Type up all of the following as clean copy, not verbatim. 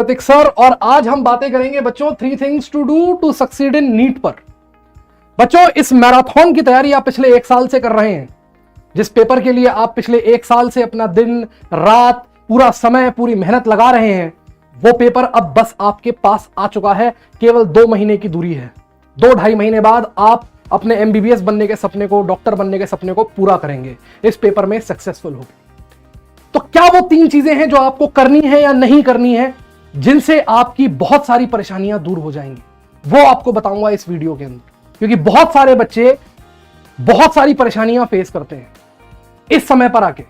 प्रतीक sir, और आज हम बातें करेंगे बच्चों 3 things to do to succeed in NEET पर। बच्चों, इस मैराथन की तैयारी आप पिछले 1 साल से कर रहे हैं। जिस पेपर के लिए आप पिछले 1 साल से अपना दिन रात पूरा समय पूरी मेहनत लगा रहे हैं, वो पेपर अब बस आपके पास आ चुका है। केवल 2 महीने की दूरी है। 2-2.5 महीने बाद आप अपने MBBS बनने के सपने को, डॉक्टर बनने के सपने को पूरा करेंगे। इस पेपर में सक्सेसफुल होंगे। तो क्या वो 3 चीजें हैं जो आपको करनी है या नहीं करनी है, जिनसे आपकी बहुत सारी परेशानियां दूर हो जाएंगी, वो आपको बताऊंगा इस वीडियो के अंदर। क्योंकि बहुत सारे बच्चे बहुत सारी परेशानियां फेस करते हैं इस समय पर आके,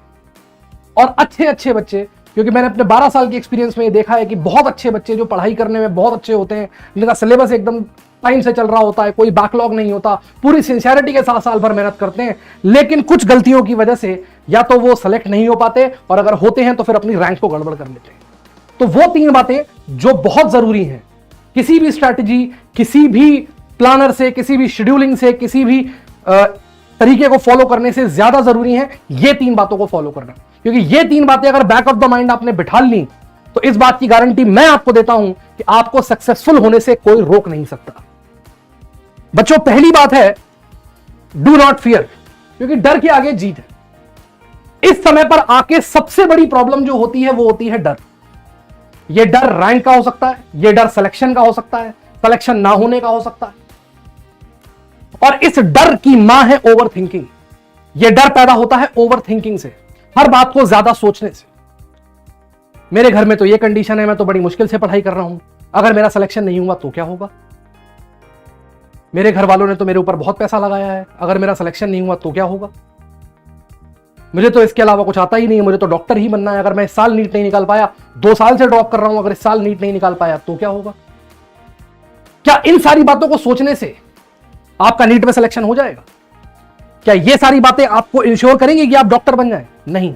और अच्छे बच्चे, क्योंकि मैंने अपने 12 साल के एक्सपीरियंस में ये देखा है कि बहुत अच्छे बच्चे जो पढ़ाई करने में बहुत अच्छे होते हैं, जिनका सिलेबस एकदम टाइम से चल रहा होता है, कोई बैकलॉग नहीं होता, पूरी सिंसियरिटी के साथ साल भर मेहनत करते हैं, लेकिन कुछ गलतियों की वजह से या तो वो सेलेक्ट नहीं हो पाते, और अगर होते हैं तो फिर अपनी रैंक को गड़बड़ कर लेते हैं। तो वो 3 बातें जो बहुत जरूरी हैं किसी भी स्ट्रैटेजी, किसी भी प्लानर से, किसी भी शेड्यूलिंग से, किसी भी तरीके को फॉलो करने से ज्यादा जरूरी है ये 3 बातों को फॉलो करना। क्योंकि ये 3 बातें अगर बैक ऑफ द माइंड आपने बिठा ली तो इस बात की गारंटी मैं आपको देता हूं कि आपको सक्सेसफुल होने से कोई रोक नहीं सकता। बच्चों, पहली बात है डू नॉट फियर, क्योंकि डर के आगे जीत है। इस समय पर आके सबसे बड़ी प्रॉब्लम जो होती है वो होती है डर। ये डर रैंक का हो सकता है, ये डर सिलेक्शन का हो सकता है, सिलेक्शन ना होने का हो सकता है, और इस डर की मां है ओवर थिंकिंग। यह डर पैदा होता है ओवर थिंकिंग से, हर बात को ज्यादा सोचने से। मेरे घर में तो यह कंडीशन है, मैं तो बड़ी मुश्किल से पढ़ाई कर रहा हूं, अगर मेरा सिलेक्शन नहीं हुआ तो क्या होगा? मेरे घर वालों ने तो मेरे ऊपर बहुत पैसा लगाया है, अगर मेरा सिलेक्शन नहीं हुआ तो क्या होगा? मुझे तो इसके अलावा कुछ आता ही नहीं है, मुझे तो डॉक्टर ही बनना है, अगर मैं इस साल नीट नहीं निकाल पाया, 2 साल से ड्रॉप कर रहा हूं, अगर इस साल नीट नहीं निकाल पाया तो क्या होगा? क्या इन सारी बातों को सोचने से आपका नीट में सिलेक्शन हो जाएगा? क्या ये सारी बातें आपको इंश्योर करेंगी कि आप डॉक्टर बन जाएं? नहीं।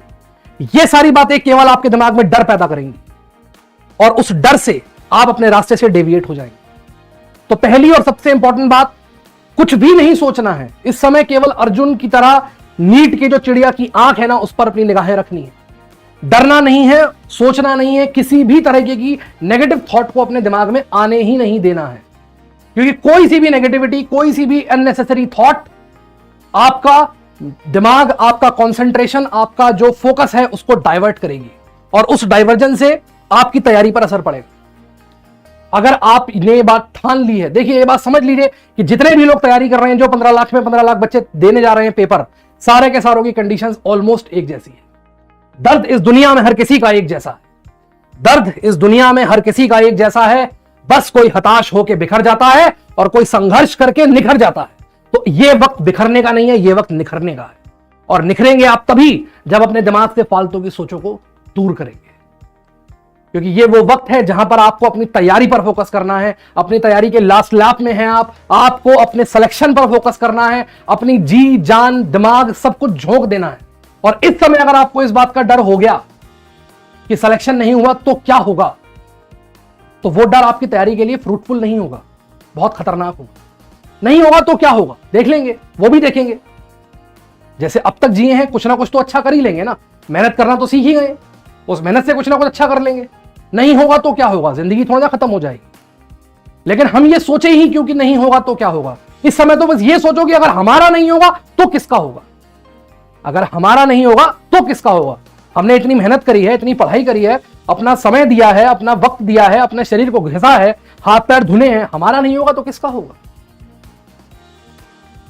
ये सारी बातें केवल आपके दिमाग में डर पैदा करेंगी, और उस डर से आप अपने रास्ते से डेविएट हो जाएंगे। तो पहली और सबसे इंपॉर्टेंट बात, कुछ भी नहीं सोचना है इस समय। केवल अर्जुन की तरह नीट की जो चिड़िया की आंख है ना, उस पर अपनी निगाहें रखनी है। डरना नहीं है, सोचना नहीं है, किसी भी तरीके की नेगेटिव थॉट को अपने दिमाग में आने ही नहीं देना है। क्योंकि कोई सी भी नेगेटिविटी, कोई सी भी अननेसेसरी थॉट आपका दिमाग, आपका कंसंट्रेशन, आपका जो फोकस है उसको डाइवर्ट करेगी, और उस डाइवर्जन से आपकी तैयारी पर असर पड़ेगा। अगर आपने ये बात ठान ली है, देखिए ये बात समझ लीजिए कि जितने भी लोग तैयारी कर रहे हैं, जो 15 लाख में 15 लाख बच्चे देने जा रहे हैं पेपर, सारे के सारों की कंडीशंस ऑलमोस्ट एक जैसी है। दर्द इस दुनिया में हर किसी का एक जैसा है। दर्द इस दुनिया में हर किसी का एक जैसा है। बस कोई हताश होकर बिखर जाता है और कोई संघर्ष करके निखर जाता है। तो ये वक्त बिखरने का नहीं है, ये वक्त निखरने का है। और निखरेंगे आप तभी जब अपने दिमाग से फालतू की सोचों को दूर करेंगे। क्योंकि ये वो वक्त है जहां पर आपको अपनी तैयारी पर फोकस करना है। अपनी तैयारी के लास्ट लैप में हैं आप, आपको अपने सिलेक्शन पर फोकस करना है। अपनी जी जान दिमाग सब कुछ झोंक देना है। और इस समय अगर आपको इस बात का डर हो गया कि सिलेक्शन नहीं हुआ तो क्या होगा, तो वो डर आपकी तैयारी के लिए फ्रूटफुल नहीं होगा, बहुत खतरनाक होगा। नहीं होगा तो क्या होगा देख लेंगे, वो भी देखेंगे। जैसे अब तक जिए हैं, कुछ ना कुछ तो अच्छा कर ही लेंगे ना। मेहनत करना तो सीख ही गए, उस मेहनत से कुछ ना कुछ अच्छा कर लेंगे। नहीं होगा तो क्या होगा, जिंदगी थोड़ा खत्म हो जाएगी। लेकिन हम ये सोचे ही क्योंकि नहीं होगा तो क्या होगा। इस समय तो बस ये सोचो कि अगर हमारा नहीं होगा तो किसका होगा। अगर हमारा नहीं होगा तो किसका होगा। हमने इतनी मेहनत करी है, इतनी पढ़ाई करी है, अपना समय दिया है, अपना वक्त दिया है, अपने शरीर को घिसा है, हाथ पैर धुने हैं, हमारा नहीं होगा तो किसका होगा।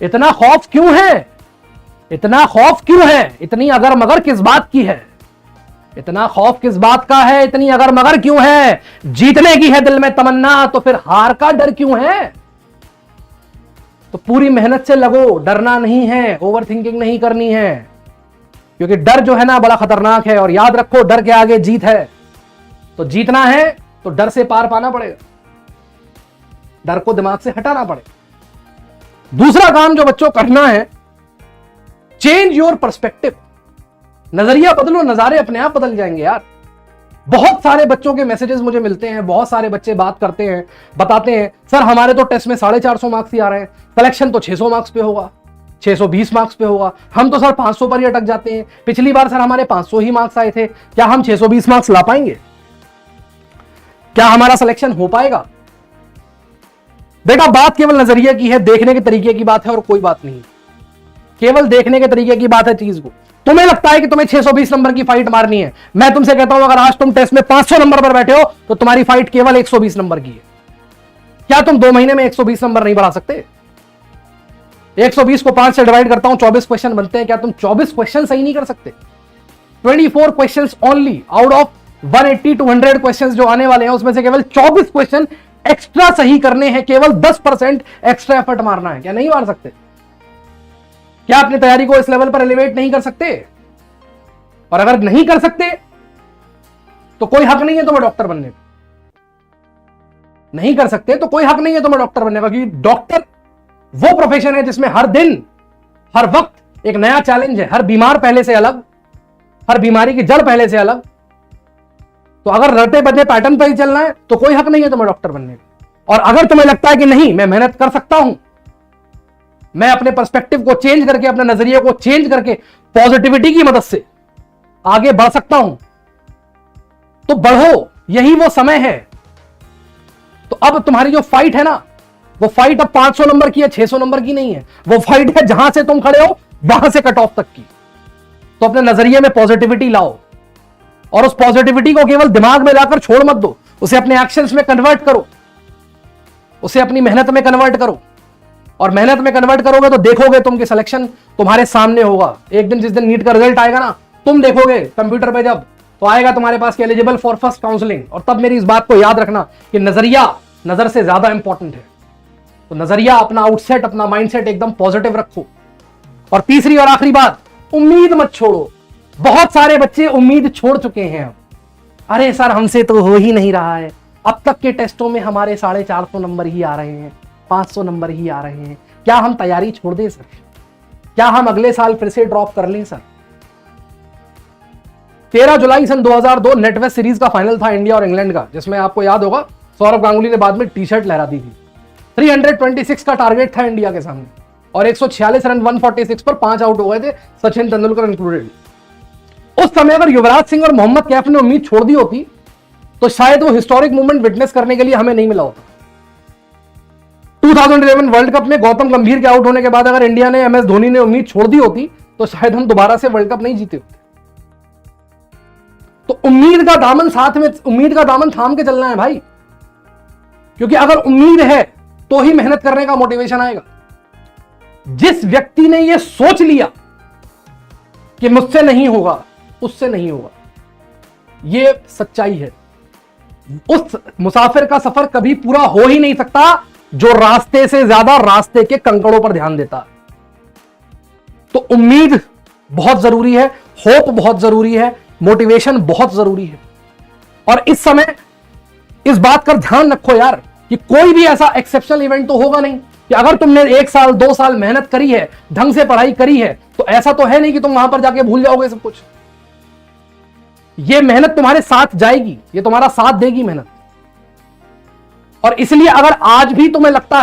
इतना खौफ क्यों है? इतना खौफ क्यों है? इतनी अगर मगर किस बात की है? इतना खौफ किस बात का है? इतनी अगर मगर क्यों है? जीतने की है दिल में तमन्ना, तो फिर हार का डर क्यों है? तो पूरी मेहनत से लगो, डरना नहीं है, ओवर थिंकिंग नहीं करनी है। क्योंकि डर जो है ना बड़ा खतरनाक है। और याद रखो, डर के आगे जीत है। तो जीतना है तो डर से पार पाना पड़ेगा, डर को दिमाग से हटाना पड़ेगा। दूसरा काम जो बच्चों करना है, चेंज योर पर्सपेक्टिव। नजरिया बदलो, नजारे अपने आप बदल जाएंगे यार। बहुत सारे बच्चों के मैसेजेस मुझे मिलते हैं, बहुत सारे बच्चे बात करते हैं, बताते हैं सर हमारे तो टेस्ट में 450 मार्क्स ही आ रहे हैं, सिलेक्शन तो 600 मार्क्स पे होगा, 620 मार्क्स पे होगा, हम तो सर 500 पर ही अटक जाते हैं। पिछली बार सर हमारे 500 ही मार्क्स आए थे, क्या हम 620 मार्क्स ला पाएंगे? क्या हमारा सिलेक्शन हो पाएगा? बेटा बात केवल नजरिए की है, देखने के तरीके की बात है और कोई बात नहीं। केवल देखने के तरीके की बात है चीज को। तुम्हें लगता है कि तुम्हें 620 नंबर की फाइट मारनी है, मैं तुमसे कहता हूं अगर आज तुम टेस्ट में 500 नंबर पर बैठे हो तो तुम्हारी फाइट केवल 120 नंबर की है। क्या तुम 2 महीने में 120 नंबर नहीं बढ़ा सकते? 120 को 5 से डिवाइड करता हूं, 24 क्वेश्चन बनते हैं। क्या तुम 24 क्वेश्चन सही नहीं कर सकते? 24 questions only out of 180 to 100 questions जो आने वाले हैं, उसमें से केवल 24 क्वेश्चन एक्स्ट्रा सही करने हैं, केवल 10% एक्स्ट्रा एफर्ट मारना है। क्या नहीं मार सकते? क्या अपनी तैयारी को इस लेवल पर एलिवेट नहीं कर सकते? और अगर नहीं कर सकते तो कोई हक नहीं है तुम्हें डॉक्टर बनने का। नहीं कर सकते तो कोई हक नहीं है तुम्हें डॉक्टर बनने का, क्योंकि डॉक्टर वो प्रोफेशन है जिसमें हर दिन हर वक्त एक नया चैलेंज है। हर बीमार पहले से अलग, हर बीमारी की जड़ पहले से अलग। तो अगर रटे बदले पैटर्न पर ही चलना है तो कोई हक नहीं है तुम्हें डॉक्टर बनने का। और अगर तुम्हें लगता है कि नहीं मैं मेहनत कर सकता हूं, मैं अपने पर्सपेक्टिव को चेंज करके, अपने नजरिए को चेंज करके पॉजिटिविटी की मदद से आगे बढ़ सकता हूं, तो बढ़ो, यही वो समय है। तो अब तुम्हारी जो फाइट है ना, वो फाइट अब 500 नंबर की है, 600 नंबर की नहीं है। वो फाइट है जहां से तुम खड़े हो वहां से कट ऑफ तक की। तो अपने नजरिए में पॉजिटिविटी लाओ और उस पॉजिटिविटी को केवल दिमाग में लाकर छोड़ मत दो, उसे अपने एक्शंस में कन्वर्ट करो, उसे अपनी मेहनत में कन्वर्ट करो। और मेहनत में कन्वर्ट करोगे तो देखोगे तुम कि सिलेक्शन तुम्हारे सामने होगा। एक दिन जिस दिन नीट का रिजल्ट आएगा ना, तुम देखोगे कंप्यूटर पे जब, तो आएगा तुम्हारे पास कि एलिजिबल फॉर फर्स्ट काउंसलिंग। और तब मेरी इस बात को याद रखना कि नजरिया नजर से ज्यादा इंपॉर्टेंट है। तो नजरिया, अपना आउटसेट, अपना माइंडसेट एकदम पॉजिटिव रखो। और तीसरी और आखिरी बात, उम्मीद मत छोड़ो। बहुत सारे बच्चे उम्मीद छोड़ चुके हैं। अरे सर हमसे तो हो ही नहीं रहा है, अब तक के टेस्टों में हमारे 450 नंबर ही आ रहे हैं, 500 नंबर ही आ रहे हैं। क्या हम तैयारी छोड़ दें सर? क्या हम अगले साल फिर से ड्रॉप कर लें सर? 13 जुलाई सन 2002 नेटवेस्ट सीरीज का फाइनल था इंडिया और इंग्लैंड का, जिसमें आपको याद होगा सौरव गांगुली ने बाद में टी शर्ट लहरा दी थी। 326 का टारगेट था इंडिया के सामने और 146 रन 146 पर 5 आउट हो गए थे, सचिन तेंदुलकर इंक्लूडेड। उस समय अगर युवराज सिंह और मोहम्मद कैफ ने उम्मीद छोड़ दी होती तो शायद वो हिस्टोरिक मूवमेंट विटनेस करने के लिए हमें नहीं मिला होता। 2011 वर्ल्ड कप में गौतम गंभीर के आउट होने के बाद अगर इंडिया ने, MS धोनी ने उम्मीद छोड़ दी होती तो शायद हम दोबारा से वर्ल्ड कप नहीं जीते होते। तो उम्मीद का दामन साथ में, उम्मीद का दामन थाम के चलना है भाई, क्योंकि अगर उम्मीद है तो ही मेहनत करने का मोटिवेशन आएगा। जिस व्यक्ति ने यह सोच लिया कि मुझसे नहीं होगा, उससे नहीं होगा, यह सच्चाई है। उस मुसाफिर का सफर कभी पूरा हो ही नहीं सकता जो रास्ते से ज्यादा रास्ते के कंकड़ों पर ध्यान देता है। तो उम्मीद बहुत जरूरी है, होप बहुत जरूरी है, मोटिवेशन बहुत जरूरी है। और इस समय इस बात का ध्यान रखो यार कि कोई भी ऐसा एक्सेप्शनल इवेंट तो होगा नहीं कि अगर तुमने 1 साल 2 साल मेहनत करी है, ढंग से पढ़ाई करी है, तो ऐसा तो है नहीं कि तुम वहां पर जाके भूल जाओगे सब कुछ। ये मेहनत तुम्हारे साथ जाएगी, ये तुम्हारा साथ देगी मेहनत। और इसलिए अगर आज भी तुम्हें लगता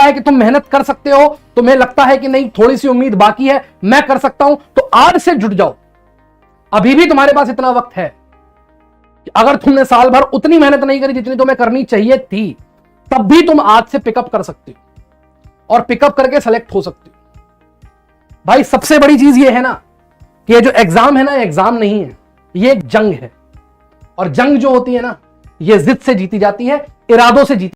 है कि तुम मेहनत कर सकते हो, तुम्हें लगता है कि नहीं थोड़ी सी उम्मीद बाकी है, मैं कर सकता हूं, तो आज से जुट जाओ। अभी भी तुम्हारे पास इतना वक्त है कि अगर तुमने साल भर उतनी मेहनत नहीं करी जितनी तुम्हें करनी चाहिए थी, तब भी तुम आज से पिकअप कर सकते हो और पिकअप करके सेलेक्ट हो सकते हो। भाई सबसे बड़ी चीज ये है ना कि ये जो एग्जाम है ना, एग्जाम नहीं है, ये एक जंग है। और जंग जो होती है ना, ये जिद से जीती जाती है, इरादों से जीती